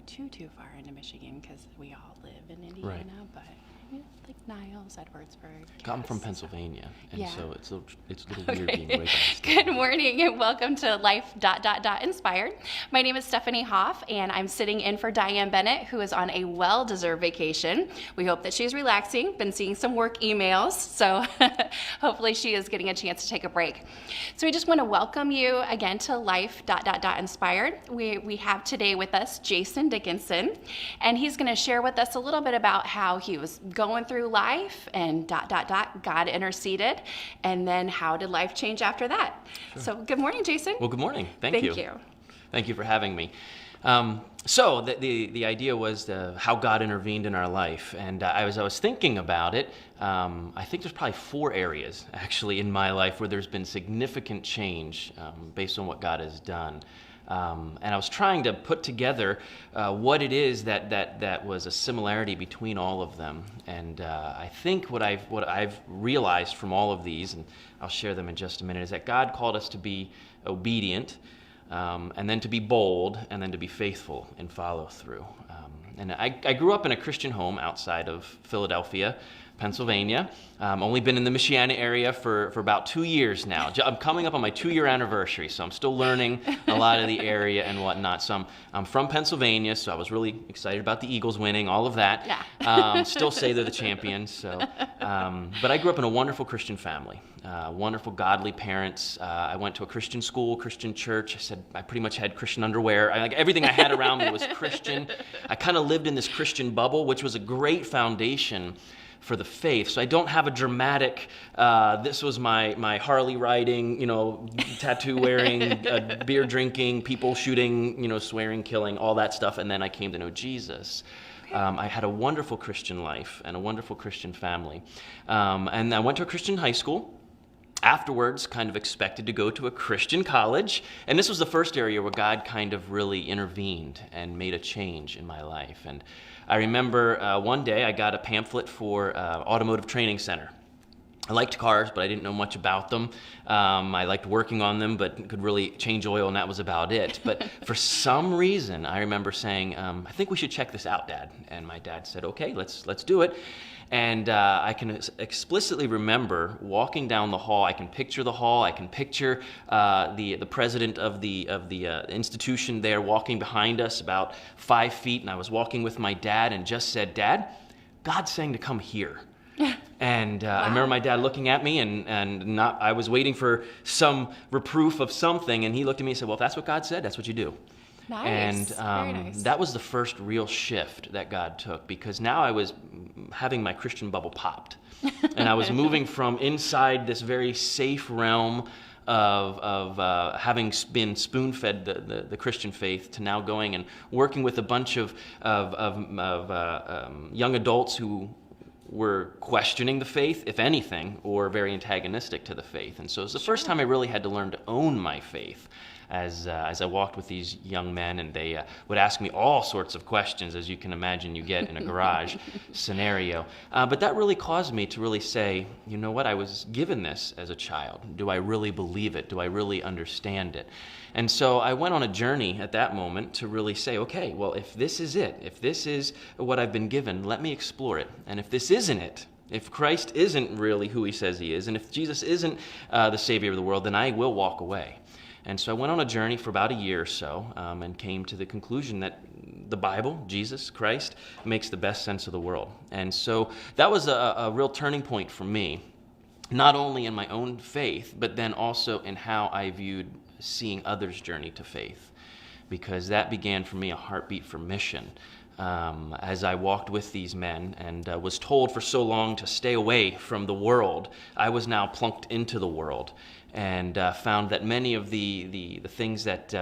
too far into Michigan because we all live in Indiana, but like Niles, Edwardsburg. I'm from Pennsylvania, and so it's a little weird Okay. being right by the state. Good morning and welcome to Life Inspired. My name is Stephannie Hoff, and I'm sitting in for Diane Bennett, who is on a well-deserved vacation. We hope that she's relaxing. Been seeing some work emails, so hopefully she is getting a chance to take a break. So we just want to welcome you again to Life Inspired. We have today with us Jason Dickinson, and he's going to share with us a little bit about how he was going through life and God interceded, and then how did life change after that? Sure. So good morning, Jason. Well, good morning. Thank you. Thank you for having me. So the idea was how God intervened in our life, and I was thinking about it. I think there's probably 4 areas actually in my life where there's been significant change based on what God has done. And I was trying to put together what it is that was a similarity between all of them. And I think what I've realized from all of these, and I'll share them in just a minute, is that God called us to be obedient, and then to be bold, and then to be faithful and follow through. And I grew up in a Christian home outside of Philadelphia, Pennsylvania. Only been in the Michiana area for about 2 years now. I'm coming up on my 2-year anniversary, so I'm still learning a lot of the area and whatnot. So I'm from Pennsylvania, so I was really excited about the Eagles winning, all of that. Yeah. Still say they're the champions. So, but I grew up in a wonderful Christian family, wonderful godly parents. I went to a Christian school, Christian church. I pretty much had Christian underwear. Everything I had around me was Christian. I kind of lived in this Christian bubble, which was a great foundation for the faith. So I don't have a dramatic, this was my Harley riding, tattoo wearing, beer drinking, people shooting, swearing, killing, all that stuff. And then I came to know Jesus. I had a wonderful Christian life and a wonderful Christian family. And I went to a Christian high school. Afterwards, kind of expected to go to a Christian college. And this was the first area where God kind of really intervened and made a change in my life. And I remember one day I got a pamphlet for Automotive Training Center. I liked cars, but I didn't know much about them. I liked working on them, but could really change oil, and that was about it. But for some reason, I remember saying, I think we should check this out, Dad. And my dad said, okay, let's do it. And I can explicitly remember walking down the hall. I can picture the hall. I can picture the president of the institution there walking behind us about 5 feet. And I was walking with my dad and just said, Dad, God's saying to come here. And wow. I remember my dad looking at me and I was waiting for some reproof of something. And he looked at me and said, well, if that's what God said, that's what you do. Nice. And very nice. That was the first real shift that God took, because now I was having my Christian bubble popped. And I was moving from inside this very safe realm of having been spoon-fed the Christian faith to now going and working with a bunch of young adults who were questioning the faith, if anything, or very antagonistic to the faith. And so it was the first time I really had to learn to own my faith as I walked with these young men, and they would ask me all sorts of questions, as you can imagine you get in a garage scenario. But that really caused me to really say, you know what, I was given this as a child. Do I really believe it? Do I really understand it? And so I went on a journey at that moment to really say, okay, well, if this is it, if this is what I've been given, let me explore it. And if this isn't it, if Christ isn't really who he says he is, and if Jesus isn't the Savior of the world, then I will walk away. And so I went on a journey for about a year or so and came to the conclusion that the Bible, Jesus, Christ, makes the best sense of the world. And so that was a real turning point for me, not only in my own faith, but then also in how I viewed seeing others' journey to faith, because that began for me a heartbeat for mission. As I walked with these men and was told for so long to stay away from the world, I was now plunked into the world and found that many of the things that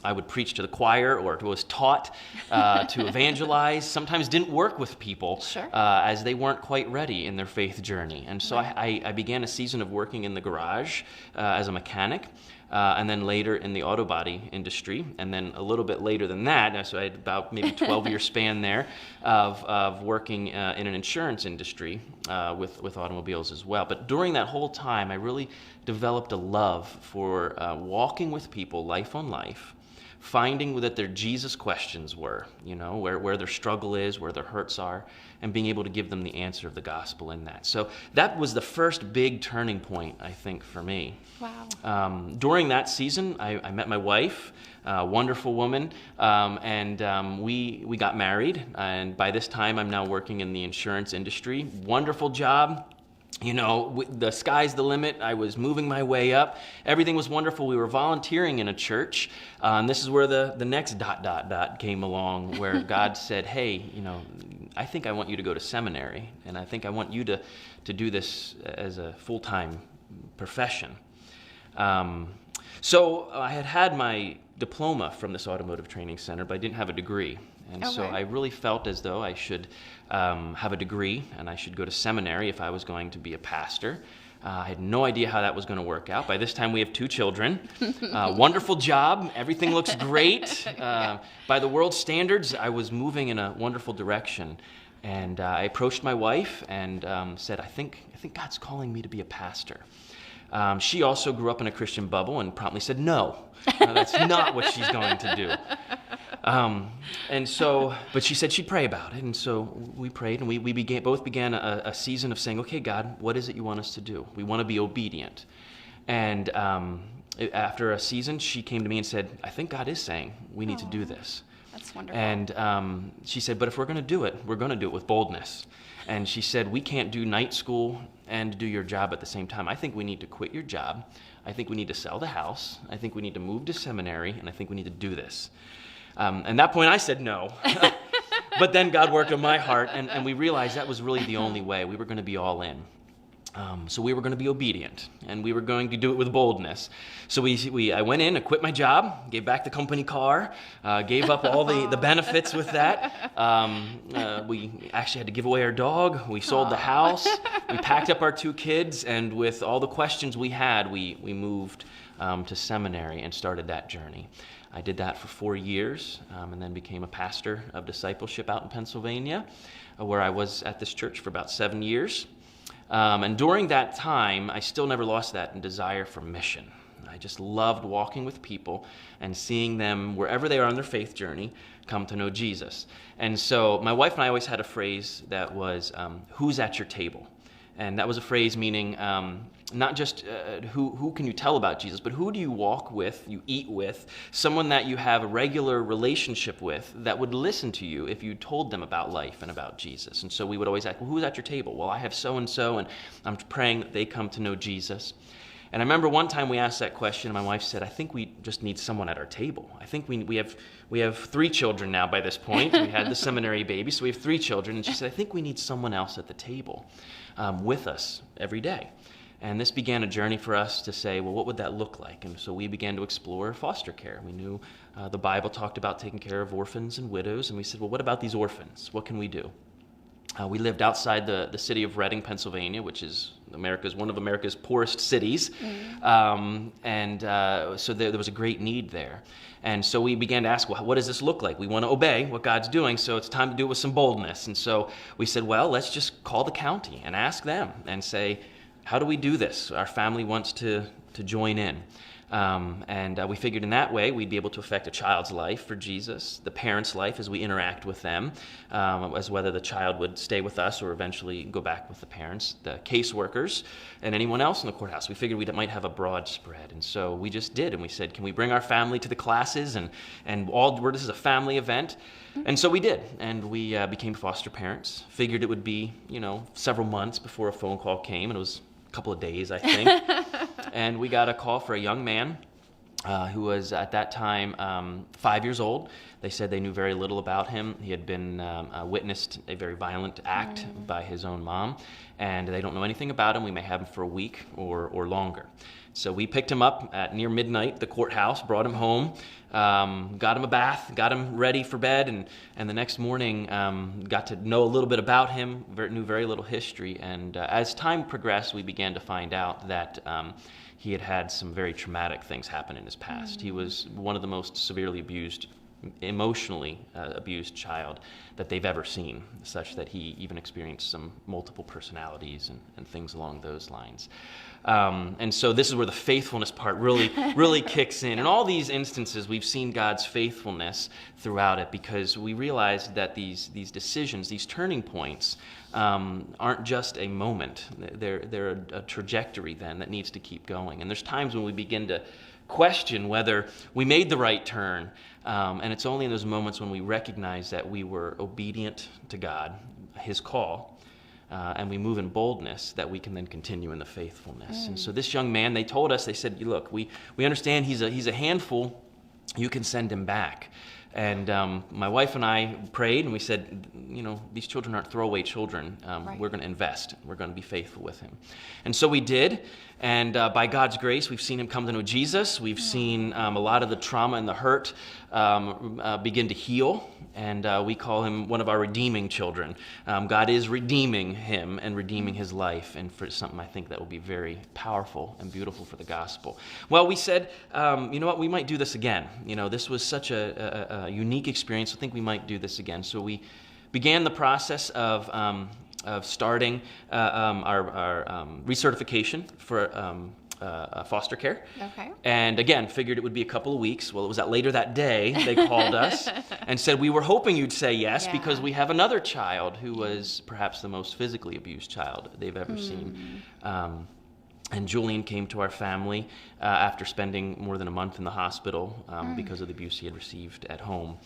I would preach to the choir or was taught to evangelize sometimes didn't work with people. Sure. As they weren't quite ready in their faith journey. And so I began a season of working in the garage as a mechanic. And then later in the auto body industry, and then a little bit later than that, so I had about maybe 12-year span there of working in an insurance industry with automobiles as well. But during that whole time, I really developed a love for walking with people, life on life, finding that their Jesus questions were, where their struggle is, where their hurts are, and being able to give them the answer of the gospel in that. So that was the first big turning point, I think, for me. Wow. During that season, I met my wife, a wonderful woman, and we got married. And by this time, I'm now working in the insurance industry. Wonderful job. The sky's the limit. I was moving my way up. Everything was wonderful. We were volunteering in a church. And this is where the next ... came along, where God said, hey, I think I want you to go to seminary, and I think I want you to do this as a full-time profession. So I had my diploma from this automotive training center, but I didn't have a degree. And so I really felt as though I should have a degree and I should go to seminary if I was going to be a pastor. I had no idea how that was going to work out. By this time, we have 2 children. Wonderful job. Everything looks great. By the world standards, I was moving in a wonderful direction. And I approached my wife and said, I think God's calling me to be a pastor. She also grew up in a Christian bubble and promptly said, no, that's not what she's going to do. But she said she'd pray about it. And so we prayed, and we both began a season of saying, okay, God, what is it you want us to do? We want to be obedient. And after a season, she came to me and said, I think God is saying we need to do this. That's wonderful. And she said, but if we're going to do it, we're going to do it with boldness. And she said, we can't do night school and do your job at the same time. I think we need to quit your job. I think we need to sell the house. I think we need to move to seminary, and I think we need to do this. And at that point, I said no. But then God worked on my heart, and we realized that was really the only way. We were going to be all in. So we were going to be obedient, and we were going to do it with boldness. So I went in, I quit my job, gave back the company car, gave up all the benefits with that. We actually had to give away our dog. We sold the house. We packed up our 2 kids, and with all the questions we had, we moved to seminary and started that journey. I did that for 4 years, and then became a pastor of discipleship out in Pennsylvania, where I was at this church for about 7 years. And during that time, I still never lost that desire for mission. I just loved walking with people and seeing them, wherever they are on their faith journey, come to know Jesus. And so my wife and I always had a phrase that was, who's at your table? And that was a phrase meaning not just who can you tell about Jesus, but who do you walk with, you eat with, someone that you have a regular relationship with that would listen to you if you told them about life and about Jesus. And so we would always ask, well, who's at your table? Well, I have so-and-so, and I'm praying that they come to know Jesus. And I remember one time we asked that question, and my wife said, I think we just need someone at our table. I think we have 3 children now by this point. We had the seminary baby, so we have 3 children. And she said, I think we need someone else at the table with us every day. And this began a journey for us to say, well, what would that look like? And so we began to explore foster care. We knew the Bible talked about taking care of orphans and widows, and we said, well, what about these orphans? What can we do? We lived outside the city of Reading, Pennsylvania, which is one of America's poorest cities. So there was a great need there. And so we began to ask, well, what does this look like? We want to obey what God's doing, so it's time to do it with some boldness. And so we said, well, let's just call the county and ask them and say, how do we do this? Our family wants to join in. We figured in that way we'd be able to affect a child's life for Jesus, the parents' life as we interact with them, as whether the child would stay with us or eventually go back with the parents, the caseworkers, and anyone else in the courthouse. We figured we might have a broad spread, and so we just did. And we said, can we bring our family to the classes? And this is a family event. And so we did, and we became foster parents. Figured it would be, several months before a phone call came, and it was a couple of days, I think. And we got a call for a young man who was at that time 5 years old. They said they knew very little about him. He had been witnessed a very violent act by his own mom, and they don't know anything about him. We may have him for a week or longer. So we picked him up at near midnight at the courthouse, brought him home, got him a bath, got him ready for bed, and the next morning got to know a little bit about him, knew very little history. And as time progressed, we began to find out that he had some very traumatic things happen in his past. He was one of the most severely abused emotionally abused child that they've ever seen, such that he even experienced some multiple personalities and things along those lines. And so this is where the faithfulness part really kicks in. In all these instances, we've seen God's faithfulness throughout it, because we realize that these decisions, these turning points, aren't just a moment. They're a trajectory then that needs to keep going. And there's times when we begin to question whether we made the right turn. And it's only in those moments when we recognize that we were obedient to God, his call, and we move in boldness, that we can then continue in the faithfulness. And so this young man, they told us, they said, look, we understand he's a handful. You can send him back. And my wife and I prayed, and we said, these children aren't throwaway children. Right. We're going to invest. We're going to be faithful with him. And so we did. And by God's grace, we've seen him come to know Jesus. We've seen a lot of the trauma and the hurt begin to heal. And we call him one of our redeeming children. God is redeeming him and redeeming his life. And for something I think that will be very powerful and beautiful for the gospel. Well, we said, you know what, we might do this again. This was such a unique experience. I think we might do this again. So we began the process of starting our recertification for foster care. Okay. And again, figured it would be a couple of weeks. Well, it was later that day they called us and said, we were hoping you'd say yes, because we have another child who was perhaps the most physically abused child they've ever seen. And Julian came to our family after spending more than a month in the hospital because of the abuse he had received at home,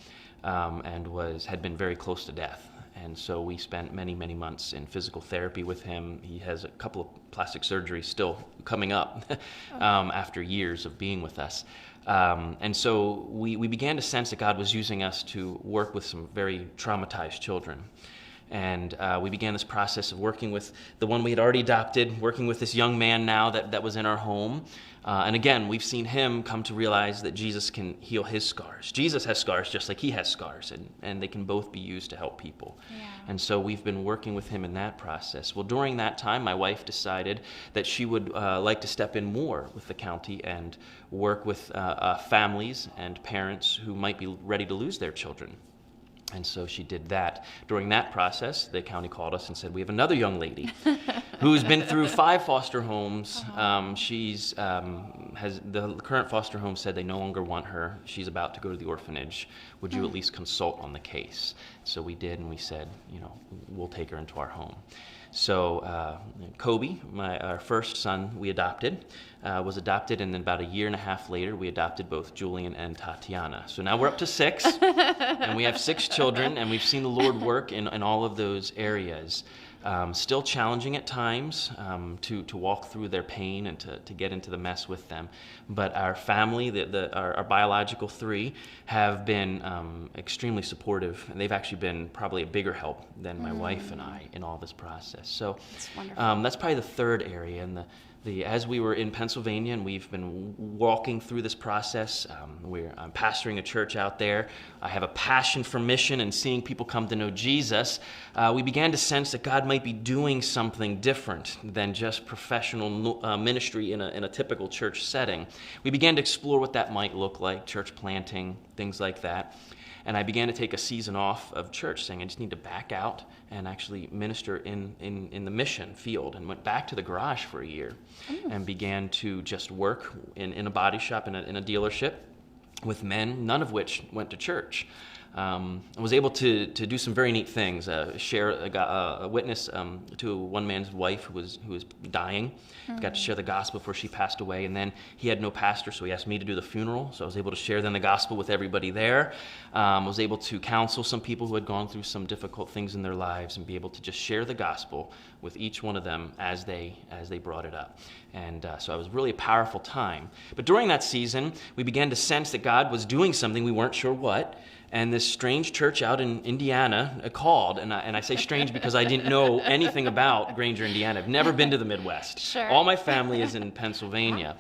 and had been very close to death. And so we spent many, many months in physical therapy with him. He has a couple of plastic surgeries still coming up after years of being with us. And so we began to sense that God was using us to work with some very traumatized children. And we began this process of working with the one we had already adopted, working with this young man now that was in our home. And again, we've seen him come to realize that Jesus can heal his scars. Jesus has scars just like he has scars, and they can both be used to help people. Yeah. And so we've been working with him in that process. Well, during that time, my wife decided that she would like to step in more with the county and work with families and parents who might be ready to lose their children. And so she did that. During that process, the county called us and said, we have another young lady who's been through 5 foster homes. The current foster home said they no longer want her. She's about to go to the orphanage. Would you at least consult on the case? So we did, and we said, we'll take her into our home. So Kobe, our first son we adopted, was adopted, and then about a year and a half later, we adopted both Julian and Tatiana. So now we're up to 6, and we have 6 children, and we've seen the Lord work in all of those areas. Still challenging at times to walk through their pain and to get into the mess with them. But our family, our biological 3, have been extremely supportive, and they've actually been probably a bigger help than my wife and I in all this process. So that's probably the third area. And as we were in Pennsylvania and we've been walking through this process, I'm pastoring a church out there. I have a passion for mission and seeing people come to know Jesus. We began to sense that God might be doing something different than just professional ministry in a typical church setting. We began to explore what that might look like, church planting, things like that. And I began to take a season off of church, saying I just need to back out and actually minister in the mission field, and went back to the garage for a year and began to just work in a body shop, in a dealership with men, none of which went to church. I was able to do some very neat things, share a witness to one man's wife who was dying. Got to share the gospel before she passed away, and then he had no pastor, so he asked me to do the funeral. So I was able to share then the gospel with everybody there. I was able to counsel some people who had gone through some difficult things in their lives, and be able to just share the gospel with each one of them as they brought it up. And so it was really a powerful time. But during that season, we began to sense that God was doing something, we weren't sure what. And this strange church out in Indiana called, and I say strange because I didn't know anything about Granger, Indiana. I've never been to the Midwest. Sure. All my family is in Pennsylvania.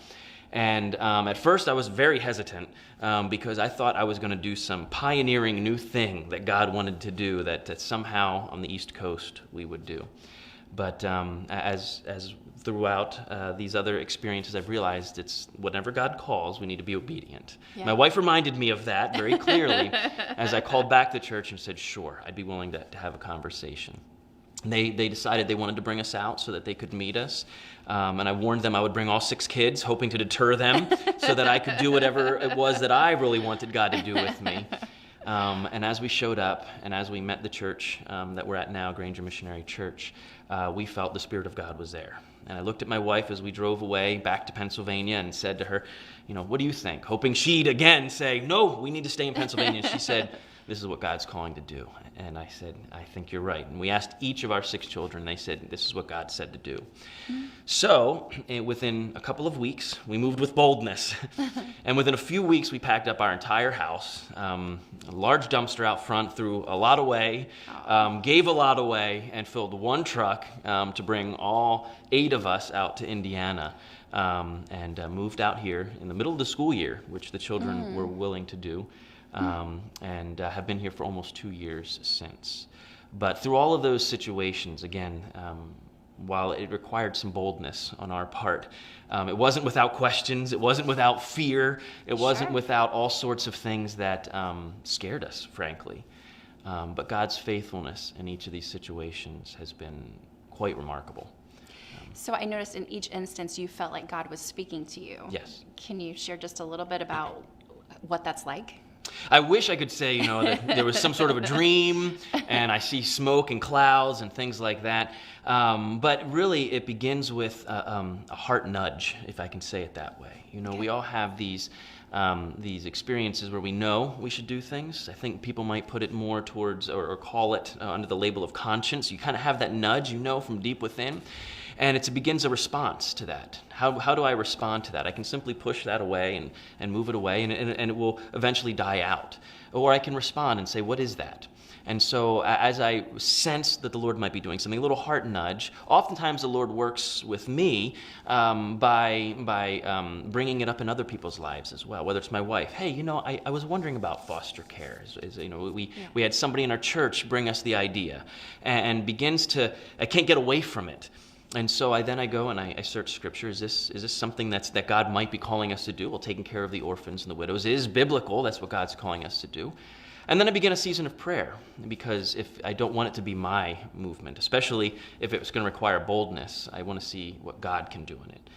And at first I was very hesitant because I thought I was going to do some pioneering new thing that God wanted to do that somehow on the East Coast we would do. But as throughout these other experiences, I've realized it's whatever God calls, we need to be obedient. Yeah. My wife reminded me of that very clearly as I called back the church and said, sure, I'd be willing to have a conversation. They decided they wanted to bring us out so that they could meet us. And I warned them I would bring all 6 kids, hoping to deter them so that I could do whatever it was that I really wanted God to do with me. And as we showed up and as we met the church that we're at now, Granger Missionary Church, we felt the Spirit of God was there. And I looked at my wife as we drove away back to Pennsylvania and said to her, what do you think? Hoping she'd again say, no, we need to stay in Pennsylvania. She said, this is what God's calling to do. And I said, I think you're right. And we asked each of our 6 children, they said, this is what God said to do. Mm-hmm. So within a couple of weeks, we moved with boldness. And within a few weeks, we packed up our entire house, a large dumpster out front, threw a lot away, gave a lot away, and filled 1 truck to bring all 8 of us out to Indiana. And moved out here in the middle of the school year, which the children were willing to do. And have been here for almost 2 years since. But through all of those situations, again, while it required some boldness on our part, it wasn't without questions, it wasn't without fear, it wasn't without all sorts of things that scared us, frankly. But God's faithfulness in each of these situations has been quite remarkable. So I noticed in each instance you felt like God was speaking to you. Yes. Can you share just a little bit about what that's like? I wish I could say, that there was some sort of a dream and I see smoke and clouds and things like that. But really it begins with a heart nudge, if I can say it that way. We all have these experiences where we know we should do things. I think people might put it more towards or call it under the label of conscience. You kind of have that nudge, from deep within. And it begins a response to that. How do I respond to that? I can simply push that away and move it away, and it will eventually die out. Or I can respond and say, what is that? And so as I sense that the Lord might be doing something, a little heart nudge, oftentimes the Lord works with me by bringing it up in other people's lives as well, whether it's my wife. Hey, I was wondering about foster care. We had somebody in our church bring us the idea and begins to, I can't get away from it. And so I go and I search Scripture. Is this something that God might be calling us to do? Well, taking care of the orphans and the widows is biblical. That's what God's calling us to do. And then I begin a season of prayer, because if I don't want it to be my movement, especially if it's going to require boldness, I want to see what God can do in it.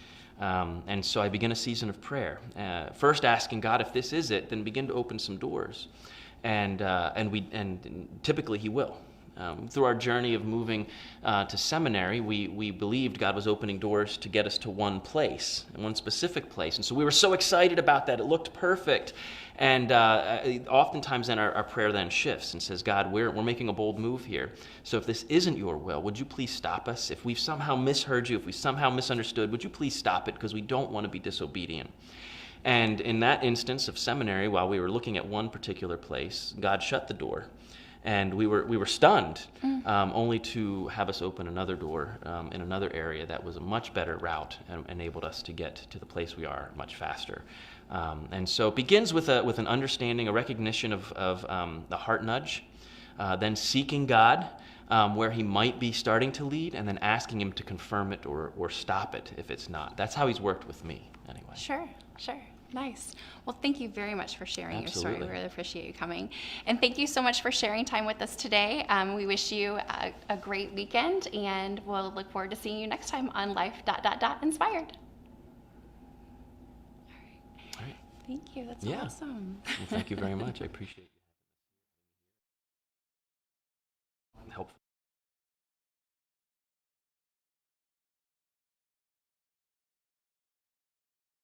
And so I begin a season of prayer, first asking God, if this is it, then begin to open some doors, and typically He will. Through our journey of moving to seminary, we believed God was opening doors to get us to one place, one specific place. And so we were so excited about that. It looked perfect. And oftentimes then our prayer then shifts and says, God, we're making a bold move here. So if this isn't your will, would you please stop us? If we've somehow misheard you, if we somehow misunderstood, would you please stop it? Because we don't want to be disobedient. And in that instance of seminary, while we were looking at one particular place, God shut the door. And we were stunned, only to have us open another door in another area that was a much better route and enabled us to get to the place we are much faster. And so it begins with an understanding, a recognition of the heart nudge, then seeking God where He might be starting to lead, and then asking Him to confirm it or stop it if it's not. That's how He's worked with me, anyway. Sure. Nice. Well, thank you very much for sharing Absolutely. your story. We really appreciate you coming. And thank you so much for sharing time with us today. We wish you a great weekend, and we'll look forward to seeing you next time on Life.Inspired. All right. Thank you. That's awesome. Well, thank you very much. I appreciate it.